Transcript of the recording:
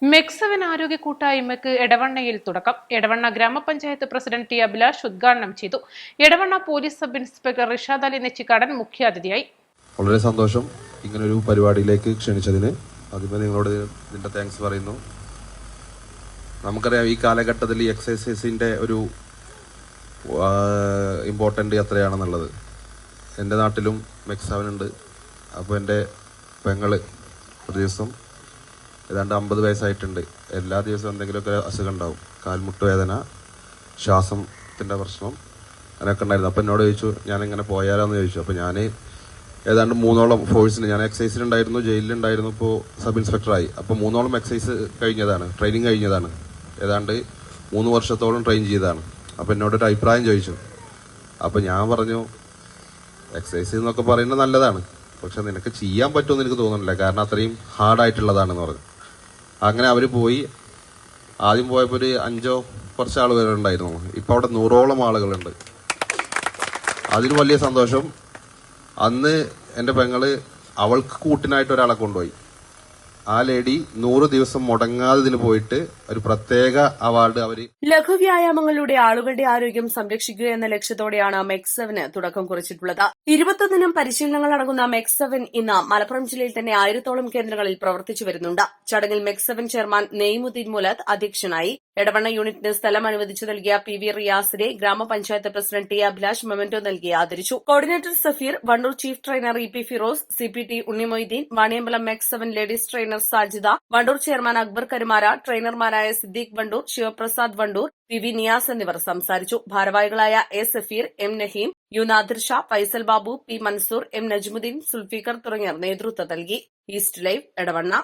മെക്സവൻ ആരോഗ്യ കൂട്ടായ്മയ്ക്ക് എടവണ്ണയിൽ തുടക്കം. എടവണ്ണ ഗ്രാമപഞ്ചായത്ത് പ്രസിഡന്റ് ടി അഭിലാഷ് ഉദ്ഘാടനം ചെയ്തു. Edavanna police sub inspector Rishad Ali Nechikkadan മുഖ്യാതിഥിയായി. വളരെ സന്തോഷം ഇങ്ങനൊരു പരിപാടിയിലേക്ക് ക്ഷണിച്ചതിന്. ആദ്യമേ നിങ്ങളോട് ഇതിന്റെ താങ്ക്സ് പറയുന്നു. നമുക്കറിയാം ഈ കാലഘട്ടത്തിൽ ഈ എക്സസൈസിന്റെ ഒരു ഇമ്പോർട്ടൻ്റ് എത്രയാണെന്നുള്ളത്. എൻ്റെ നാട്ടിലും മെക്സവൻ ഉണ്ട്. അപ്പോൾ എൻ്റെ പെങ്ങള് ഒരു ദിവസം ഏതാണ്ട് 50 വയസ്സായിട്ടുണ്ട്. എല്ലാ ദിവസവും എന്തെങ്കിലുമൊക്കെ അസുഖം ഉണ്ടാവും. കാൽമുട്ട് വേദന, ശ്വാസത്തിൻ്റെ പ്രശ്നം അങ്ങനെയൊക്കെ ഉണ്ടായിരുന്നു. അപ്പോൾ എന്നോട് ചോദിച്ചു ഞാനിങ്ങനെ പോയാലോന്ന് ചോദിച്ചു. അപ്പോൾ ഞാൻ ഏതാണ്ട് 3ഓളം ഫോഴ്സിന്, ഞാൻ എക്സൈസിലുണ്ടായിരുന്നു, ജയിലിലുണ്ടായിരുന്നു, ഇപ്പോൾ സബ് ഇൻസ്പെക്ടറായി. അപ്പോൾ 3ഓളം എക്സൈസ് കഴിഞ്ഞതാണ്, ട്രെയിനിങ് കഴിഞ്ഞതാണ്. ഏതാണ്ട് 3 വർഷത്തോളം ട്രെയിൻ ചെയ്തതാണ്. അപ്പോൾ എന്നോടൊരു അഭിപ്രായം ചോദിച്ചു. അപ്പോൾ ഞാൻ പറഞ്ഞു എക്സൈസ് എന്നൊക്കെ പറയുന്നത് നല്ലതാണ്, പക്ഷെ നിനക്ക് ചെയ്യാൻ പറ്റുമെന്ന് എനിക്ക് തോന്നുന്നില്ല, കാരണം അത്രയും ഹാർഡായിട്ടുള്ളതാണെന്ന് പറഞ്ഞു. അങ്ങനെ അവർ പോയി. ആദ്യം പോയപ്പോൾ ഒരു 5 കുറച്ച് ആളുകൾ ഉണ്ടായിരുന്നു. ഇപ്പം അവിടെ 100ഓളം ആളുകളുണ്ട്. അതിൽ വലിയ സന്തോഷം. അന്ന് എൻ്റെ പെങ്ങള് അവൾക്ക് കൂട്ടിനായിട്ട് ഒരാളെ കൊണ്ടുപോയി. ആ ലേഡി 100 ദിവസം മുടങ്ങാതെ ഇതിന് പോയിട്ട് ഒരു പ്രത്യേക അവാർഡ് അവര്. ലഘുവ്യായാമങ്ങളിലൂടെ ആളുകളുടെ ആരോഗ്യം സംരക്ഷിക്കുക എന്ന ലക്ഷ്യത്തോടെയാണ് മെക്സവന് തുടക്കം കുറിച്ചിട്ടുള്ളത്. 21 പരിശീലനങ്ങൾ അടങ്ങുന്ന മെക്സവൻ ഇന്ന് മലപ്പുറം ജില്ലയിൽ തന്നെ 1000ഓളം കേന്ദ്രങ്ങളിൽ പ്രവർത്തിച്ചു വരുന്നുണ്ട്. ചടങ്ങിൽ മെക്സവൻ ചെയർമാൻ നെയ്മുദ്ദീൻ മുലത്ത് അധ്യക്ഷനായി. എടവണ്ണ യൂണിറ്റിന് സ്ഥലം അനുവദിച്ചു നൽകിയ PV റിയാസിനെ ഗ്രാമപഞ്ചായത്ത് പ്രസിഡന്റ് ടി അഭിലാഷ് മൊമെന്റോ നൽകി ആദരിച്ചു. Coordinator Safeer, Wandoor chief trainer EP Firoz, CPT Unnimoideen, Vaniyambalam MEC seven ladies trainer Sajida, Wandoor chairman Akbar Karumara, ട്രെയിനർമാരായ സിദ്ദീഖ് വണ്ടൂർ, ശിവപ്രസാദ് വണ്ടൂർ, PV നിയാസ് എന്നിവർ സംസാരിച്ചു. ഭാരവാഹികളായ A Safeer, M Naheem, U Nadir Shah, Faisal Babu, P Mansoor, M Najmudheen, Zulfiqar തുടങ്ങിയവർ നേതൃത്വം നൽകി. East Live, Edavanna.